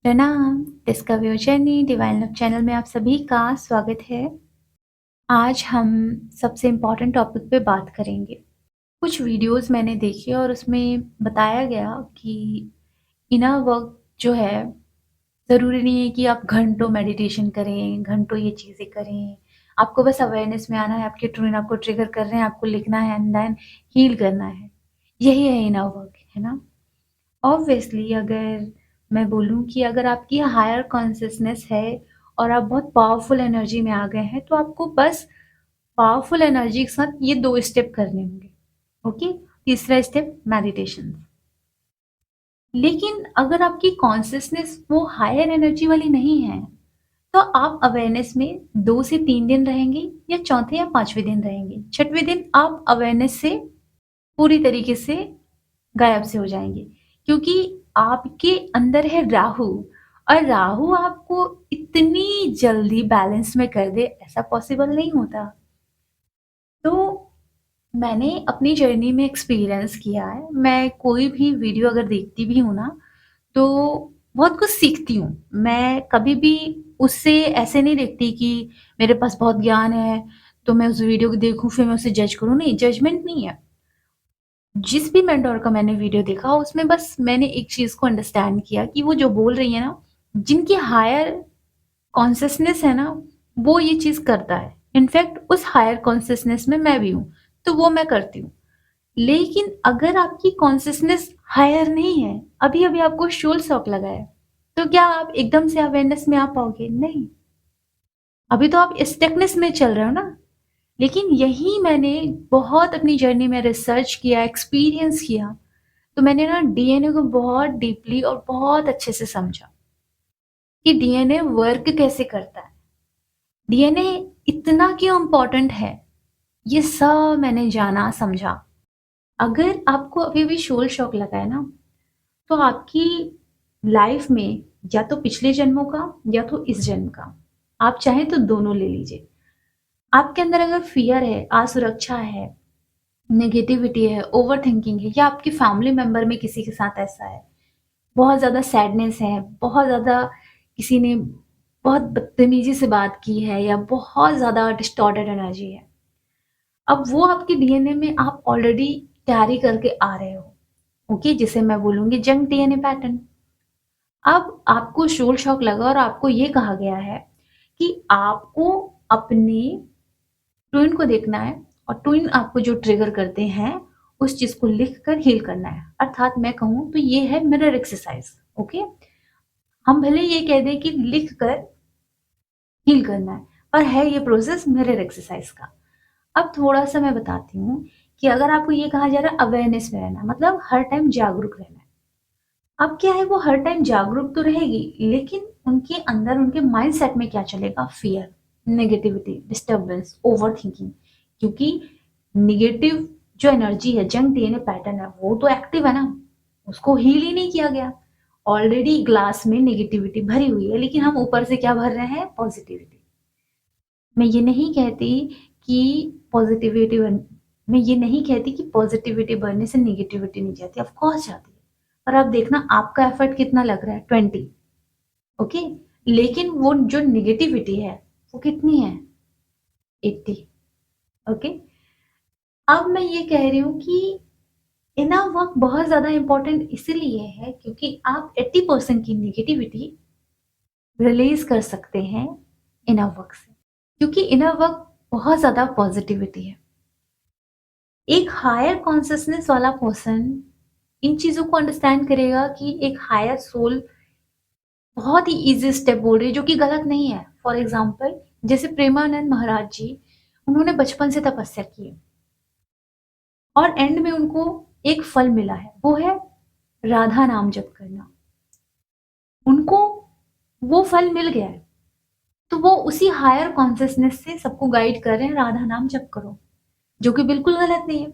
प्रणाम। Discover your journey divine love channel में आप सभी का स्वागत है। आज हम सबसे इम्पोर्टेंट टॉपिक पे बात करेंगे। कुछ वीडियोस मैंने देखे और उसमें बताया गया कि इनर वर्क जो है, ज़रूरी नहीं है कि आप घंटों मेडिटेशन करें, घंटों ये चीज़ें करें। आपको बस अवेयरनेस में आना है, आपके ट्विन आपको ट्रिगर कर रहे हैं, आपको लिखना है एंड देन हील करना है। यही है इनर वर्क, है ना? ऑब्वियसली अगर मैं बोलूँ कि अगर आपकी हायर कॉन्शियसनेस है और आप बहुत पावरफुल एनर्जी में आ गए हैं, तो आपको बस पावरफुल एनर्जी के साथ ये 2 स्टेप करने होंगे, ओके? तीसरा स्टेप मेडिटेशन। लेकिन अगर आपकी कॉन्शियसनेस वो हायर एनर्जी वाली नहीं है, तो आप अवेयरनेस में 2 से 3 दिन रहेंगे या चौथे या 5वें दिन रहेंगे। 6वें दिन आप अवेयरनेस से पूरी तरीके से गायब से हो जाएँगे। क्योंकि आपके अंदर है राहु और राहु आपको इतनी जल्दी बैलेंस में कर दे, ऐसा पॉसिबल नहीं होता। तो मैंने अपनी जर्नी में एक्सपीरियंस किया है। मैं कोई भी वीडियो अगर देखती भी हूँ ना, तो बहुत कुछ सीखती हूँ। मैं कभी भी उससे ऐसे नहीं देखती कि मेरे पास बहुत ज्ञान है, तो मैं उस वीडियो को देखूँ फिर मैं उसे जज करूँ। नहीं, जजमेंट नहीं है। जिस भी मेंटर का मैंने वीडियो देखा उसमें बस मैंने एक चीज़ को अंडरस्टैंड किया कि वो जो बोल रही है ना, जिनकी हायर कॉन्शसनेस है ना, वो ये चीज़ करता है। इनफैक्ट उस हायर कॉन्शसनेस में मैं भी हूँ, तो वो मैं करती हूँ। लेकिन अगर आपकी कॉन्शसनेस हायर नहीं है, अभी-अभी आपको शोल शॉक लगा है, तो क्या आप एकदम से अवेयरनेस में आ पाओगे? नहीं। अभी तो आप स्टकनेस में चल रहे हो ना। लेकिन यही मैंने बहुत अपनी जर्नी में रिसर्च किया, एक्सपीरियंस किया। तो मैंने ना डीएनए को बहुत डीपली और बहुत अच्छे से समझा कि डीएनए वर्क कैसे करता है। डीएनए इतना क्यों इम्पोर्टेंट है, ये सब मैंने जाना, समझा। अगर आपको अभी भी शोल शॉक लगा है ना, तो आपकी लाइफ में या तो पिछले जन्मों का या तो इस जन्म का, आप चाहें तो दोनों ले लीजिए। आपके अंदर अगर फ़ियर है, असुरक्षा है, नेगेटिविटी है, ओवरथिंकिंग है या आपकी फैमिली मेंबर में किसी के साथ ऐसा है, बहुत ज़्यादा सैडनेस है, बहुत ज़्यादा किसी ने बहुत बदतमीज़ी से बात की है या बहुत ज़्यादा डिस्टॉर्टेड एनर्जी है। अब वो आपके डीएनए में आप ऑलरेडी कैरी करके आ रहे हो, ओके? जिसे मैं बोलूँगी जंक डीएनए पैटर्न। अब आपको शोल शॉक लगा और आपको ये कहा गया है कि आपको अपने ट्विन को देखना है और ट्विन आपको जो ट्रिगर करते हैं, उस चीज़ को लिख कर हील करना है। अर्थात मैं कहूँ तो ये है मिरर एक्सरसाइज़, ओके? हम भले ये कह दें कि लिख कर हील करना है, पर है ये प्रोसेस मिरर एक्सरसाइज का। अब थोड़ा-सा मैं बताती हूँ कि अगर आपको ये कहा जा रहा है अवेयरनेस में रहना, मतलब हर टाइम जागरूक रहना है। अब क्या है, वो हर टाइम जागरूक तो रहेगी, लेकिन उनके अंदर उनके माइंडसेट में क्या चलेगा? Fear, negativity, disturbance, overthinking. क्योंकि नेगेटिव जो एनर्जी है, जंक डीएनए पैटर्न है, वो तो एक्टिव है ना, उसको हील ही नहीं किया गया। ऑलरेडी ग्लास में नेगेटिविटी भरी हुई है, लेकिन हम ऊपर से क्या भर रहे हैं? पॉजिटिविटी। मैं ये नहीं कहती कि पॉजिटिविटी बन मैं ये नहीं कहती कि पॉजिटिविटी बढ़ने से नेगेटिविटी नहीं जाती, ऑफ कोर्स जाती है। पर आप देखना आपका एफर्ट कितना लग रहा है? 20, ओके? लेकिन वो जो नेगेटिविटी है, वो कितनी है? 80, ओके? अब मैं ये कह रही हूँ कि इनर वर्क बहुत ज़्यादा इम्पोर्टेंट इसीलिए है क्योंकि आप 80% की नेगेटिविटी रिलीज़ कर सकते हैं इनर वर्क से। क्योंकि इनर वर्क बहुत ज़्यादा पॉजिटिविटी है। एक हायर कॉन्शियसनेस वाला पर्सन इन चीज़ों को अंडरस्टैंड करेगा कि एक हायर सोल बहुत ही ईज़ी स्टेप बोल रही है जो कि गलत नहीं है। फॉर एग्ज़ाम्पल जैसे प्रेमानंद महाराज जी, उन्होंने बचपन से तपस्या की है और एंड में उनको एक फल मिला है, वो है राधा नाम जप करना। उनको वो फल मिल गया है, तो वो उसी हायर कॉन्शियसनेस से सबको गाइड कर रहे हैं राधा नाम जप करो, जो कि बिल्कुल गलत नहीं है।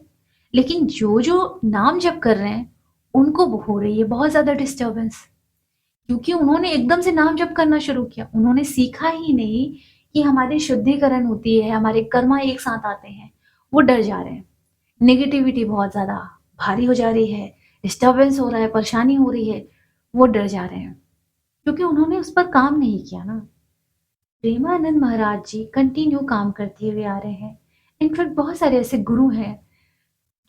लेकिन जो नाम जप कर रहे हैं, उनको हो रही है बहुत ज़्यादा डिस्टर्बेंस, क्योंकि उन्होंने एकदम से नाम जप करना शुरू किया। उन्होंने सीखा ही नहीं कि हमारी शुद्धिकरण होती है, हमारे कर्मा एक साथ आते हैं। वो डर जा रहे हैं। नेगेटिविटी बहुत ज़्यादा भारी हो जा रही है, डिस्टर्बेंस हो रहा है, परेशानी हो रही है, वो डर जा रहे हैं। क्योंकि उन्होंने उस पर काम नहीं किया ना। प्रेमानंद महाराज जी कंटिन्यू काम करते हुए आ रहे हैं। इनफैक्ट बहुत सारे ऐसे गुरु हैं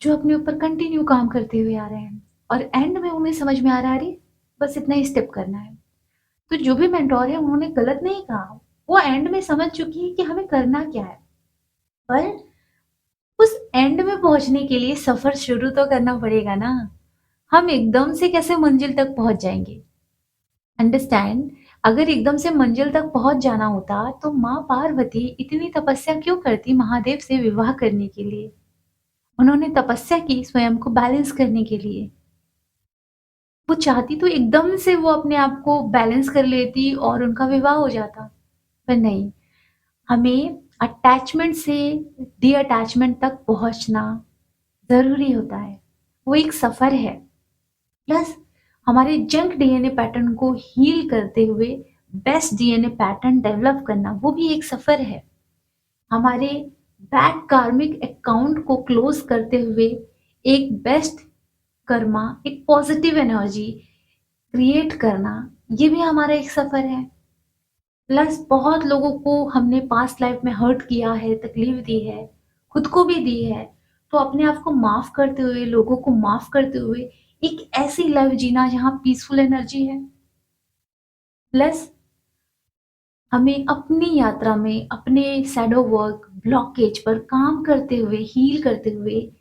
जो अपने ऊपर कंटिन्यू काम करते हुए आ रहे हैं और एंड में उन्हें समझ में आ रहा है अरे बस इतना ही स्टेप करना है। तो जो भी मेंटोर है उन्होंने गलत नहीं कहा, वो एंड में समझ चुकी है कि हमें करना क्या है। पर उस एंड में पहुंचने के लिए सफर शुरू तो करना पड़ेगा ना। हम एकदम से कैसे मंजिल तक पहुंच जाएंगे? अंडरस्टैंड। अगर एकदम से मंजिल तक पहुंच जाना होता तो माँ पार्वती इतनी तपस्या क्यों करती महादेव से विवाह करने के लिए? उन्होंने तपस्या की स्वयं को बैलेंस करने के लिए। वो चाहती तो एकदम से वो अपने आप को बैलेंस कर लेती और उनका विवाह हो जाता। पर नहीं, हमें अटैचमेंट से डी-अटैचमेंट तक पहुँचना ज़रूरी होता है। वो एक सफ़र है। प्लस हमारे जंक डीएनए पैटर्न को हील करते हुए बेस्ट डीएनए पैटर्न डेवलप करना, वो भी एक सफ़र है। हमारे बैड कार्मिक अकाउंट को क्लोज़ करते हुए एक बेस्ट कर्मा, एक पॉज़िटिव एनर्जी क्रिएट करना, ये भी हमारा एक सफ़र है। प्लस बहुत लोगों को हमने पास्ट लाइफ में हर्ट किया है, तकलीफ दी है, खुद को भी दी है। तो अपने आप को माफ़ करते हुए, लोगों को माफ़ करते हुए एक ऐसी लाइफ जीना जहाँ पीसफुल एनर्जी है। प्लस हमें अपनी यात्रा में अपने शैडो वर्क, ब्लॉकेज पर काम करते हुए, हील करते हुए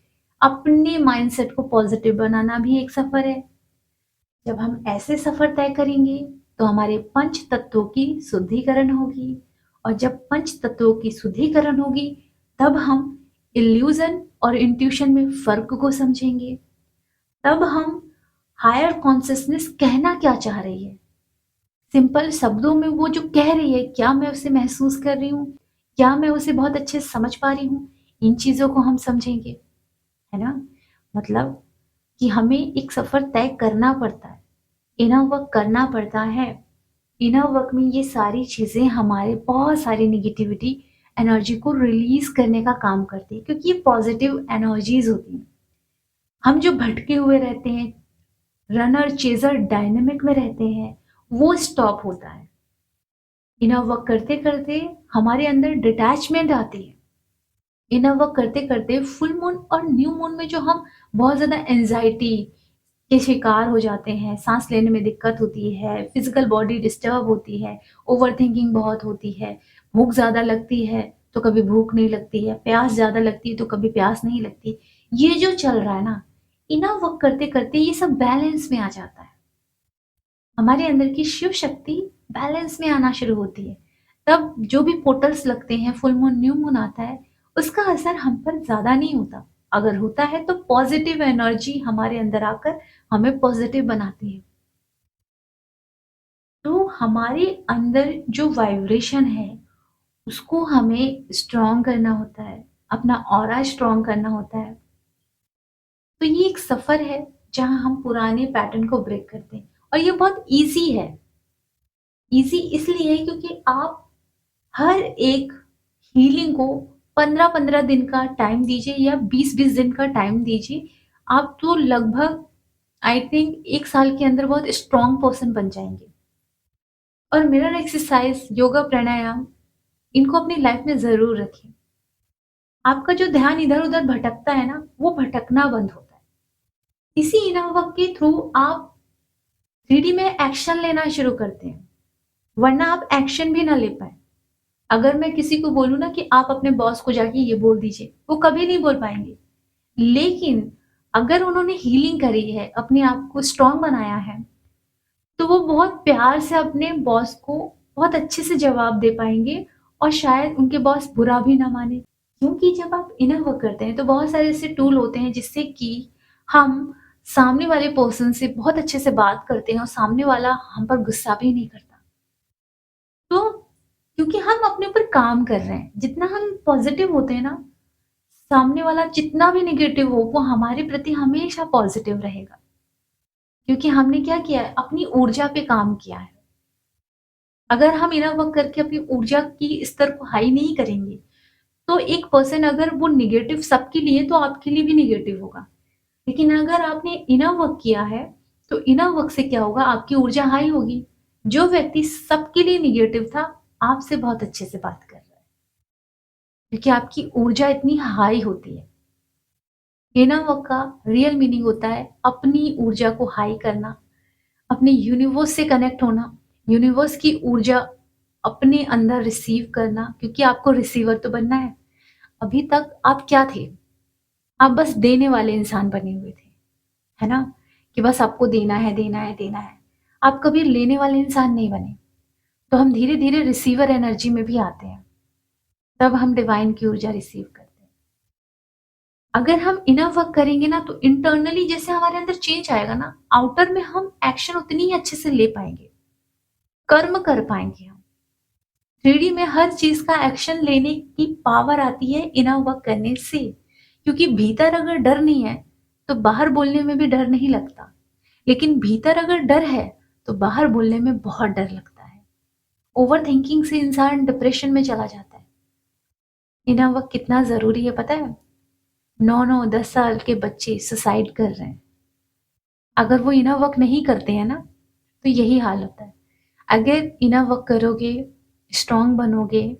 अपने माइंडसेट को पॉजिटिव बनाना भी एक सफ़र है। जब हम ऐसे सफ़र तय करेंगे तो हमारे पंच तत्वों की शुद्धिकरण होगी और जब पंच तत्वों की शुद्धिकरण होगी तब हम इल्यूजन और इंट्यूशन में फ़र्क को समझेंगे। तब हम हायर कॉन्शियसनेस कहना क्या चाह रही है, सिंपल शब्दों में वो जो कह रही है, क्या मैं उसे महसूस कर रही हूँ? क्या मैं उसे बहुत अच्छे से समझ पा रही हूँ? इन चीज़ों को हम समझेंगे, है ना? मतलब कि हमें एक सफ़र तय करना पड़ता है, इनर वर्क करना पड़ता है। इनर वर्क में ये सारी चीज़ें हमारे बहुत सारी नेगेटिविटी एनर्जी को रिलीज़ करने का काम करती है क्योंकि ये पॉज़िटिव एनर्जीज़ होती हैं। हम जो भटके हुए रहते हैं, रनर, चेज़र डायनामिक में रहते हैं, वो स्टॉप होता है। इनर वर्क करते-करते हमारे अंदर डिटैचमेंट आती है। इनर वर्क करते-करते फुल मून और न्यू मून में जो हम बहुत ज़्यादा एंग्ज़ायटी के शिकार हो जाते हैं, साँस लेने में दिक्कत होती है, फिज़िकल बॉडी डिस्टर्ब होती है, ओवरथिंकिंग बहुत होती है, भूख ज़्यादा लगती है, तो कभी भूख नहीं लगती है, प्यास ज़्यादा लगती है, तो कभी प्यास नहीं लगती। ये जो चल रहा है ना, इनर वर्क करते-करते ये सब बैलेंस में आ जाता है। हमारे अंदर की शिव शक्ति बैलेंस में आना शुरू होती है। तब जो भी पोर्टल्स लगते हैं, फुल मून, न्यू मून आता है, उसका असर हम पर ज़्यादा नहीं होता। अगर होता है तो पॉज़िटिव एनर्जी हमारे अंदर आकर हमें पॉज़िटिव बनाती है। तो हमारे अंदर जो वाइब्रेशन है, उसको हमें स्ट्रॉन्ग करना होता है, अपना ऑरा स्ट्रॉन्ग करना होता है। तो ये एक सफ़र है, जहाँ हम पुराने पैटर्न को ब्रेक करते हैं और ये बहुत ईज़ी है। ईज़ी इसलिए क्योंकि आप हर एक हीलिंग को 15-15 दिन का टाइम दीजिए या 20-20 दिन का टाइम दीजिए। आप तो लगभग आई थिंक 1 साल के अंदर बहुत स्ट्रॉन्ग पर्सन बन जाएँगे। और मिरर एक्सरसाइज़, योगा, प्राणायाम इनको अपनी लाइफ में ज़रूर रखें। आपका जो ध्यान इधर-उधर भटकता है ना, वो भटकना बंद होता है। इसी इनर वर्क के थ्रू आप 3D में एक्शन लेना शुरू करते हैं, वरना आप एक्शन भी ना ले पाएँ। अगर मैं किसी को बोलूँ ना कि आप अपने बॉस को जाके ये बोल दीजिए, वो कभी नहीं बोल पाएँगे। लेकिन अगर उन्होंने हीलिंग करी है, अपने आप को स्ट्रॉन्ग बनाया है, तो वो बहुत प्यार से अपने बॉस को बहुत अच्छे से जवाब दे पाएँगे और शायद उनके बॉस बुरा भी ना माने। क्योंकि जब आप इनर वर्क करते हैं, तो बहुत सारे ऐसे टूल होते हैं जिससे कि हम सामने वाले पर्सन से बहुत अच्छे से बात करते हैं और सामने वाला हम पर गुस्सा भी नहीं करता। तो क्योंकि हम अपने ऊपर काम कर रहे हैं, जितना हम पॉज़िटिव होते हैं ना, सामने वाला जितना भी नेगेटिव हो, वो हमारे प्रति हमेशा पॉज़िटिव रहेगा। क्योंकि हमने क्या किया है, अपनी ऊर्जा पे काम किया है। अगर हम इनर वर्क करके अपनी ऊर्जा की स्तर को हाई नहीं करेंगे, तो एक पर्सन अगर वो नेगेटिव सबके लिए तो आपके लिए भी नेगेटिव होगा। लेकिन अगर आपने इनर वर्क किया है, तो इनर वर्क से क्या होगा, आपकी ऊर्जा हाई होगी। जो व्यक्ति सबके लिए नेगेटिव था, आपसे बहुत अच्छे से बात कर रहा है, क्योंकि आपकी ऊर्जा इतनी हाई होती है। इनर वर्क का रियल मीनिंग होता है अपनी ऊर्जा को हाई करना, अपने यूनिवर्स से कनेक्ट होना, यूनिवर्स की ऊर्जा अपने अंदर रिसीव करना, क्योंकि आपको रिसीवर तो बनना है। अभी तक आप क्या थे? आप बस देने वाले इंसान बने हुए थे, है ना? कि बस आपको देना है, देना है, देना है। आप कभी लेने वाले इंसान नहीं बने। तो हम धीरे-धीरे रिसीवर एनर्जी में भी आते हैं। तब हम डिवाइन की ऊर्जा रिसीव करते हैं। अगर हम इनर वर्क करेंगे ना, तो इंटरनली जैसे हमारे अंदर चेंज आएगा ना, आउटर में हम एक्शन उतनी ही अच्छे से ले पाएँगे, कर्म कर पाएँगे हम। 3D में हर चीज़ का एक्शन लेने की पावर आती है इनर वर्क करने से। क्योंकि भीतर अगर डर नहीं है, तो बाहर बोलने में भी डर नहीं लगता। लेकिन भीतर अगर डर है, तो बाहर बोलने में बहुत डर लगता है। ओवरथिंकिंग से इंसान डिप्रेशन में चला जाता है। इनर वर्क कितना ज़रूरी है पता है? 9-9, 10 साल के बच्चे सुसाइड कर रहे हैं। अगर वो इनर वर्क नहीं करते हैं ना, तो यही हाल होता है। अगर इनर वर्क करोगे, स्ट्रॉन्ग बनोगे,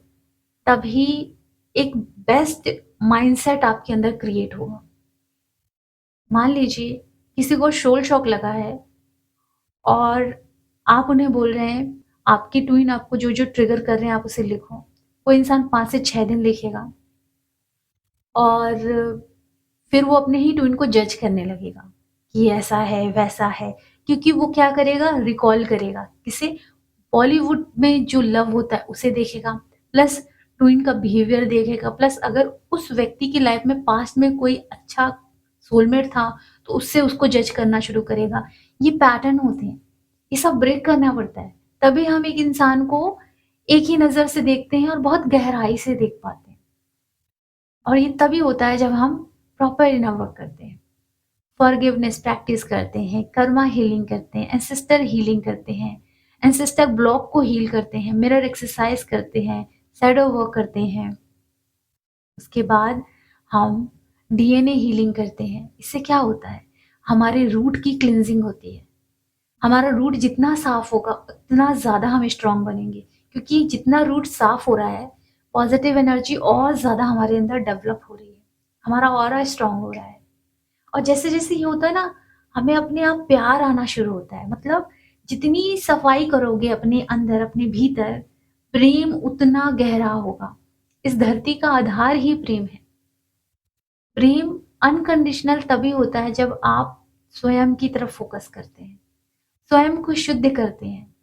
तभी एक बेस्ट माइंडसेट आपके अंदर क्रिएट होगा। मान लीजिए किसी को सोल शॉक लगा है और आप उन्हें बोल रहे हैं, आपके ट्विन आपको जो-जो ट्रिगर कर रहे हैं आप उसे लिखो। वो इंसान 5 से 6 दिन लिखेगा और फिर वो अपने ही ट्विन को जज करने लगेगा कि ऐसा है, वैसा है। क्योंकि वो क्या करेगा, रिकॉल करेगा। किसे? बॉलीवुड में जो लव होता है उसे देखेगा, प्लस ट्विन का बिहेवियर देखेगा, प्लस अगर उस व्यक्ति की लाइफ में पास्ट में कोई अच्छा सोलमेट था, तो उससे उसको जज करना शुरू करेगा। ये पैटर्न होते हैं, ये सब ब्रेक करना पड़ता है। तभी हम एक इंसान को एक ही नज़र से देखते हैं और बहुत गहराई से देख पाते हैं। और ये तभी होता है जब हम प्रॉपर इनर वर्क करते हैं। फॉरगिवनेस प्रैक्टिस करते हैं, कर्मा हीलिंग करते हैं, एंसेस्टर हीलिंग करते हैं, एंसेस्टर ब्लॉक को हील करते हैं, मिरर एक्सरसाइज करते हैं, शैडो वर्क करते हैं। उसके बाद हम डीएनए हीलिंग करते हैं। इससे क्या होता है? हमारे रूट की क्लींजिंग होती है। हमारा रूट जितना साफ होगा, उतना ज़्यादा हम स्ट्रॉन्ग बनेंगे। क्योंकि जितना रूट साफ हो रहा है, पॉजिटिव एनर्जी और ज़्यादा हमारे अंदर डेवलप हो रही है। हमारा ऑरा स्ट्रॉन्ग हो रहा है। और जैसे-जैसे ये होता है ना, हमें अपने आप प्यार आना शुरू होता है। मतलब जितनी सफाई करोगे अपने अंदर, अपने भीतर, प्रेम उतना गहरा होगा। इस धरती का आधार ही प्रेम है। प्रेम अनकंडीशनल तभी होता है जब आप स्वयं की तरफ फोकस करते हैं, स्वयं को शुद्ध करते हैं।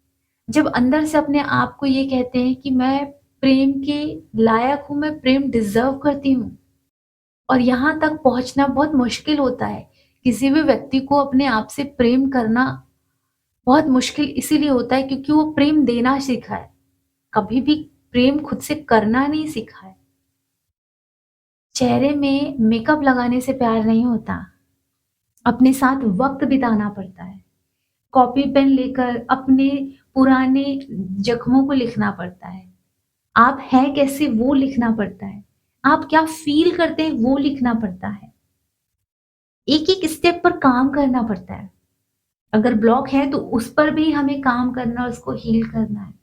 जब अंदर से अपने आप को ये कहते हैं कि मैं प्रेम के लायक हूँ, मैं प्रेम डिज़र्व करती हूँ। और यहाँ तक पहुँचना बहुत मुश्किल होता है। किसी भी व्यक्ति को अपने आप से प्रेम करना बहुत मुश्किल इसीलिए होता है क्योंकि वो प्रेम देना सीखा है। कभी भी प्रेम खुद से करना नहीं सीखा है। चेहरे में मेकअप लगाने से प्यार नहीं होता। अपने साथ वक़्त बिताना पड़ता है। कॉपी पेन लेकर अपने पुराने ज़ख्मों को लिखना पड़ता है। आप हैं कैसे वो लिखना पड़ता है। आप क्या फ़ील करते हैं वो लिखना पड़ता है। एक-एक स्टेप पर काम करना पड़ता है। अगर ब्लॉक है तो उस पर भी हमें काम करना, उसको हील करना है।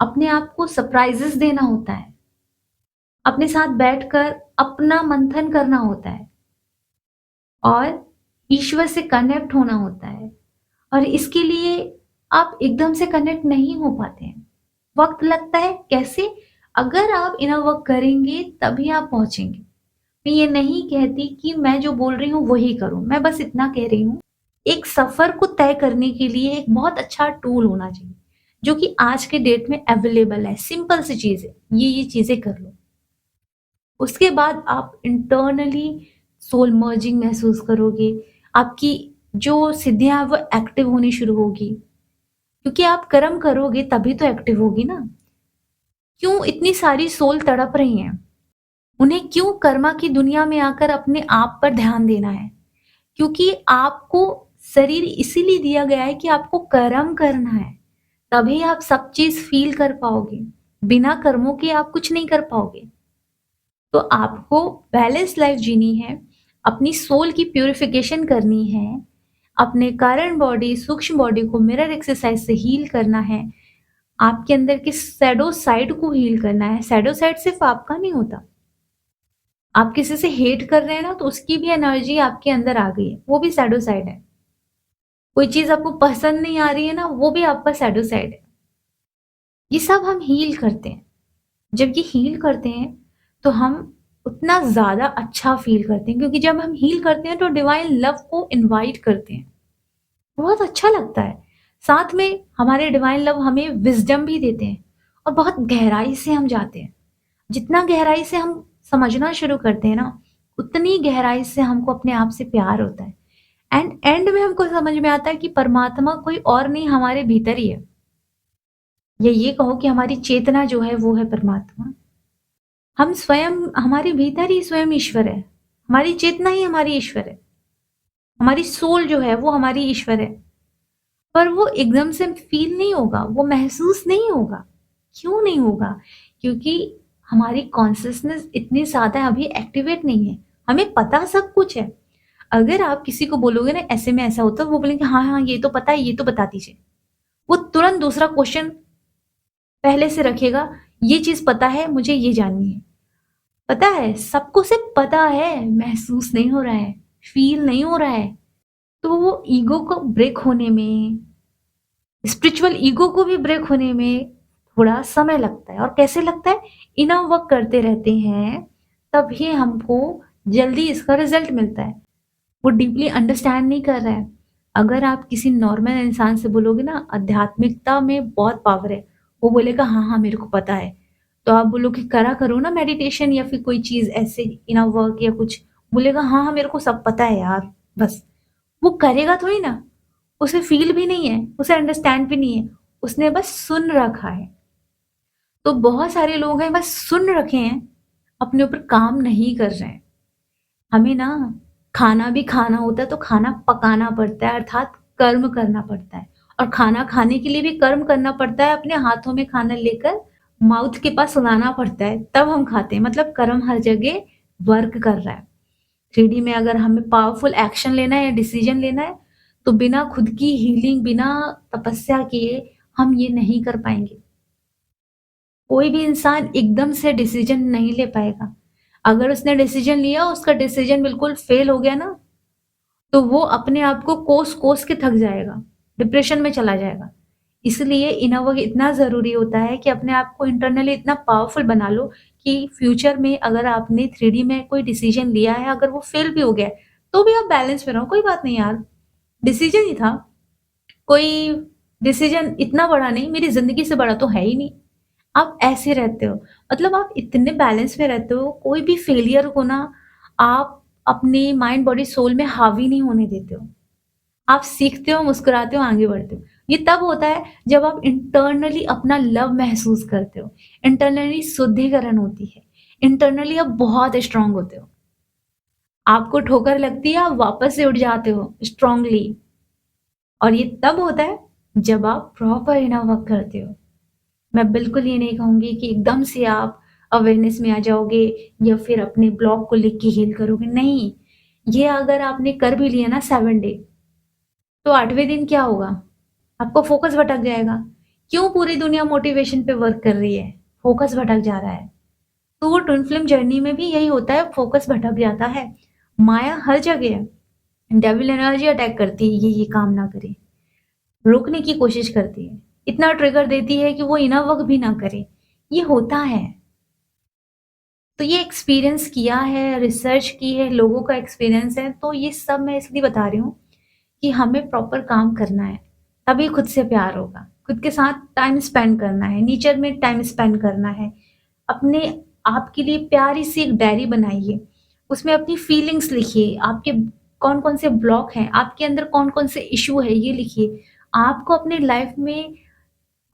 अपने आप को सरप्राइज़ेज़ देना होता है। अपने साथ बैठकर अपना मंथन करना होता है और ईश्वर से कनेक्ट होना होता है। और इसके लिए आप एकदम से कनेक्ट नहीं हो पाते हैं। वक़्त लगता है, कैसे? अगर आप इनर वर्क करेंगे तभी आप पहुँचेंगे। मैं ये नहीं कहती कि मैं जो बोल रही हूँ वही करो। मैं बस इतना कह रही हूँ, एक सफ़र को तय करने के लिए एक बहुत अच्छा टूल होना चाहिए, जो कि आज के डेट में अवेलेबल है। सिंपल सी चीज़ है, ये चीज़ें कर लो। उसके बाद आप इंटरनली सोल मर्जिंग महसूस करोगे। आपकी जो सिद्धियाँ हैं वो एक्टिव होनी शुरू होगी, क्योंकि आप कर्म करोगे तभी तो एक्टिव होगी ना। क्यों इतनी सारी सोल तड़प रही हैं? उन्हें क्यों कर्मा की दुनिया में आकर अपने आप पर ध्यान देना है? क्योंकि आपको शरीर इसीलिए दिया गया है कि आपको कर्म करना है, तभी आप सब चीज़ फ़ील कर पाओगे। बिना कर्मों के आप कुछ नहीं कर पाओगे। तो आपको बैलेंस लाइफ़ जीनी है, अपनी सोल की प्यूरिफ़िकेशन करनी है, अपने कारण बॉडी, सूक्ष्म बॉडी को मिरर एक्सरसाइज से हील करना है। आपके अंदर की शैडो साइड को हील करना है। शैडो साइड सिर्फ़ आपका नहीं होता। आप किसी से हेट कर रहे हैं ना, तो उसकी भी एनर्जी आपके अंदर आ गई है, वो भी शैडो साइड है। कोई चीज़ आपको पसंद नहीं आ रही है ना, वो भी आपका शैडो साइड है। ये सब हम हील करते हैं। जब ये हील करते हैं, तो हम उतना ज़्यादा अच्छा फ़ील करते हैं, क्योंकि जब हम हील करते हैं, तो डिवाइन लव को इनवाइट करते हैं। बहुत अच्छा लगता है। साथ में हमारे डिवाइन लव हमें विज़डम भी देते हैं और बहुत गहराई से हम जाते हैं। जितना गहराई से हम समझना शुरू करते हैं ना, उतनी गहराई से हमको अपने आप से प्यार होता है। एंड में हमको समझ में आता है कि परमात्मा कोई और नहीं, हमारे भीतर ही है। या ये कहो कि हमारी चेतना जो है वो है परमात्मा। हम स्वयं, हमारे भीतर ही स्वयं ईश्वर है। हमारी चेतना ही हमारी ईश्वर है। हमारी सोल जो है वो हमारी ईश्वर है। पर वो एकदम से फ़ील नहीं होगा, वो महसूस नहीं होगा। क्यों नहीं होगा? क्योंकि हमारी कॉन्शसनेस इतनी ज़्यादा अभी एक्टिवेट नहीं है। हमें पता सब कुछ है। अगर आप किसी को बोलोगे ना ऐसे में ऐसा होता है, वो बोलेंगे हाँ, हाँ, ये तो पता है, ये तो बता दीजिए। वो तुरंत दूसरा क्वेश्चन पहले से रखेगा, ये चीज़ पता है, मुझे ये जाननी है। पता है, सबको सिर्फ पता है, महसूस नहीं हो रहा है, फ़ील नहीं हो रहा है। तो वो ईगो को ब्रेक होने में, स्पिरिचुअल ईगो को भी ब्रेक होने में थोड़ा समय लगता है। और कैसे लगता है? इनर वर्क करते रहते हैं, तभी हमको जल्दी इसका रिज़ल्ट मिलता है। वो डीपली अंडरस्टैंड नहीं कर रहा है। अगर आप किसी नॉर्मल इंसान से बोलोगे ना आध्यात्मिकता में बहुत पावर है, वो बोलेगा हाँ, हाँ, मेरे को पता है। तो आप बोलोगे करा करो ना मेडिटेशन या फिर कोई चीज़ ऐसे इनर वर्क या कुछ, बोलेगा हाँ, हाँ, मेरे को सब पता है यार, बस। वो करेगा थोड़ी ना, उसे फ़ील भी नहीं है, उसे अंडरस्टैंड भी नहीं है, उसने बस सुन रखा है। तो बहुत सारे लोग हैं बस सुन रखे हैं, अपने ऊपर काम नहीं कर रहे हैं। हमें ना खाना भी खाना होता है तो खाना पकाना पड़ता है, अर्थात कर्म करना पड़ता है। और खाना खाने के लिए भी कर्म करना पड़ता है, अपने हाथों में खाना लेकर माउथ के पास सुलाना पड़ता है, तब हम खाते हैं। मतलब कर्म हर जगह वर्क कर रहा है। 3D में अगर हमें पावरफुल एक्शन लेना है या डिसीजन लेना है, तो बिना खुद की हीलिंग, बिना तपस्या किए हम ये नहीं कर पाएँगे। कोई भी इंसान एकदम से डिसीजन नहीं ले पाएगा। अगर उसने डिसीजन लिया, उसका डिसीजन बिल्कुल फेल हो गया ना, तो वो अपने आप को कोस-कोस के थक जाएगा, डिप्रेशन में चला जाएगा। इसलिए इनर वर्क इतना ज़रूरी होता है कि अपने आप को इंटरनली इतना पावरफुल बना लो कि फ्यूचर में अगर आपने 3D में कोई डिसीजन लिया है, अगर वो फेल भी हो गया है, तो भी आप बैलेंस में रहो, कोई बात नहीं यार, डिसीजन ही था। कोई डिसीजन इतना बड़ा नहीं, मेरी ज़िंदगी से बड़ा तो है ही नहीं। आप ऐसे रहते हो, मतलब आप इतने बैलेंस में रहते हो, कोई भी फेलियर को ना आप अपने माइंड, बॉडी, सोल में हावी नहीं होने देते हो। आप सीखते हो, मुस्कुराते हो, आगे बढ़ते हो। ये तब होता है जब आप इंटरनली अपना लव महसूस करते हो, इंटरनली शुद्धिकरण होती है, इंटरनली आप बहुत स्ट्रॉन्ग होते हो। आपको ठोकर लगती है, आप वापस से उठ जाते हो स्ट्रॉन्गली। और ये तब होता है जब आप प्रॉपर इनर वर्क करते हो। मैं बिल्कुल ये नहीं कहूँगी कि एकदम से आप अवेयरनेस में आ जाओगे या फिर अपने ब्लॉक को लिख के हील करोगे, नहीं। ये अगर आपने कर भी लिया ना 7 डे, तो 8वें दिन क्या होगा? आपका फ़ोकस भटक जाएगा। क्यों पूरी दुनिया मोटिवेशन पे वर्क कर रही है? फ़ोकस भटक जा रहा है। तो वो ट्विन फ्लेम जर्नी में भी यही होता है, फ़ोकस भटक जाता है। माया हर जगह है। डेविल एनर्जी अटैक करती है, ये काम ना करे। रोकने की कोशिश करती है। इतना ट्रिगर देती है कि वो इनर वर्क भी ना करे। ये होता है। तो ये एक्सपीरियंस किया है, रिसर्च की है, लोगों का एक्सपीरियंस है, तो ये सब मैं इसलिए बता रही हूँ कि हमें प्रॉपर काम करना है, तभी खुद से प्यार होगा। खुद के साथ टाइम स्पेंड करना है, नेचर में टाइम स्पेंड करना है। अपने आप के लिए प्यारी सी एक डायरी बनाइए, उसमें अपनी फीलिंग्स लिखिए, आपके कौन-कौन से ब्लॉक हैं, आपके अंदर कौन-कौन से इश्यू है, ये लिखिए। आपको अपनी लाइफ में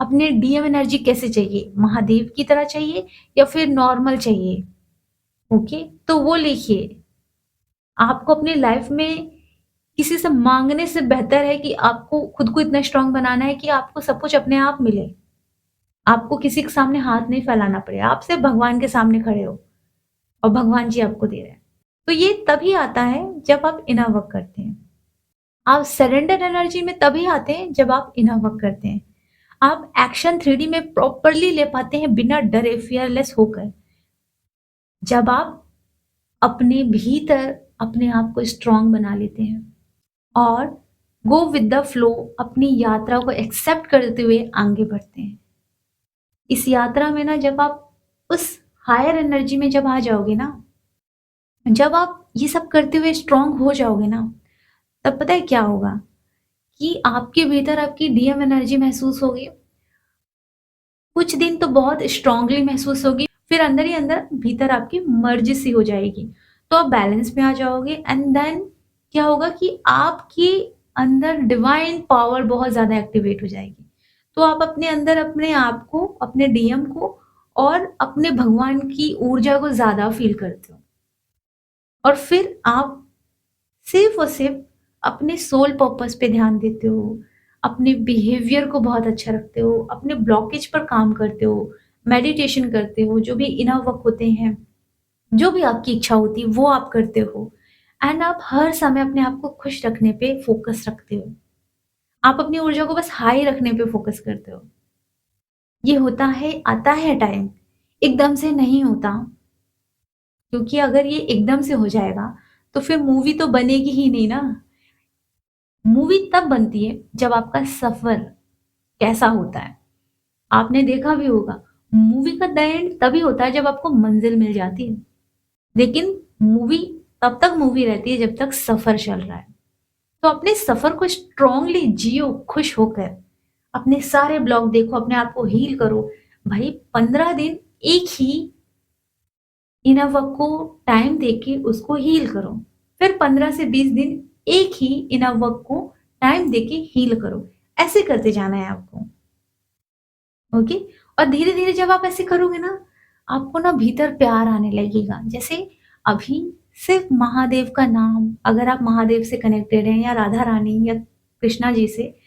अपने डीएम एनर्जी कैसे चाहिए? महादेव की तरह चाहिए या फिर नॉर्मल चाहिए? ओके, तो वो लिखिए। आपको अपनी लाइफ में किसी से माँगने से बेहतर है कि आपको खुद को इतना स्ट्रॉन्ग बनाना है कि आपको सब कुछ अपने आप मिले। आपको किसी के सामने हाथ नहीं फैलाना पड़े। आप सिर्फ़ भगवान के सामने खड़े हो और भगवान जी आपको दे रहे हैं। तो ये तभी आता है जब आप इनर वर्क करते हैं। आप सरेंडर एनर्जी में तभी आते हैं जब आप इनर वर्क करते हैं। आप एक्शन 3D में प्रॉपर्ली ले पाते हैं बिना डरे, फियरलेस होकर। जब आप अपने भीतर अपने आप को स्ट्रॉन्ग बना लेते हैं और गो विद द फ्लो अपनी यात्रा को एक्सेप्ट करते हुए आगे बढ़ते हैं। इस यात्रा में ना जब आप उस हायर एनर्जी में जब आ जाओगे ना, जब आप ये सब करते हुए स्ट्रॉन्ग हो जाओगे ना, तब पता है क्या होगा कि आपके भीतर आपकी डीएम एनर्जी महसूस होगी। कुछ दिन तो बहुत स्ट्रांगली महसूस होगी, फिर अंदर ही अंदर भीतर आपकी मर्ज सी हो जाएगी। तो आप बैलेंस में आ जाओगे एंड देन क्या होगा कि आपके अंदर डिवाइन पावर बहुत ज़्यादा एक्टिवेट हो जाएगी। तो आप अपने अंदर अपने आप को, अपने डीएम को और अपने भगवान की ऊर्जा को ज़्यादा फ़ील करते हो। और फिर आप सिर्फ़ और सिर्फ़ अपने सोल पर्पस पे ध्यान देते हो, अपने बिहेवियर को बहुत अच्छा रखते हो, अपने ब्लॉकेज पर काम करते हो, मेडिटेशन करते हो, जो भी इनर वर्क होते हैं, जो भी आपकी इच्छा होती है वो आप करते हो एंड आप हर समय अपने आप को खुश रखने पे फ़ोकस रखते हो। आप अपनी ऊर्जा को बस हाई रखने पे फ़ोकस करते हो। ये होता है, आता है टाइम, एकदम से नहीं होता, क्योंकि अगर ये एकदम से हो जाएगा, तो फिर मूवी तो बनेगी ही नहीं ना। मूवी तब बनती है जब आपका सफ़र कैसा होता है। आपने देखा भी होगा, मूवी का द एंड तभी होता है जब आपको मंज़िल मिल जाती है। लेकिन मूवी तब तक मूवी रहती है जब तक सफ़र चल रहा है। तो अपने सफ़र को स्ट्रॉन्गली जियो खुश होकर। अपने सारे ब्लॉक देखो, अपने आप को हील करो। भाई 15 दिन एक ही इनर वर्क को टाइम देके उसको हील करो। फिर 15 से 20 दिन एक ही इनर वर्क को टाइम देके हील करो। ऐसे करते जाना है आपको। ओके। और धीरे-धीरे जब आप ऐसे करोगे ना, आपको ना भीतर प्यार आने लगेगा। जैसे अभी सिर्फ़ महादेव का नाम, अगर आप महादेव से कनेक्टेड हैं या राधा रानी या कृष्णा जी से,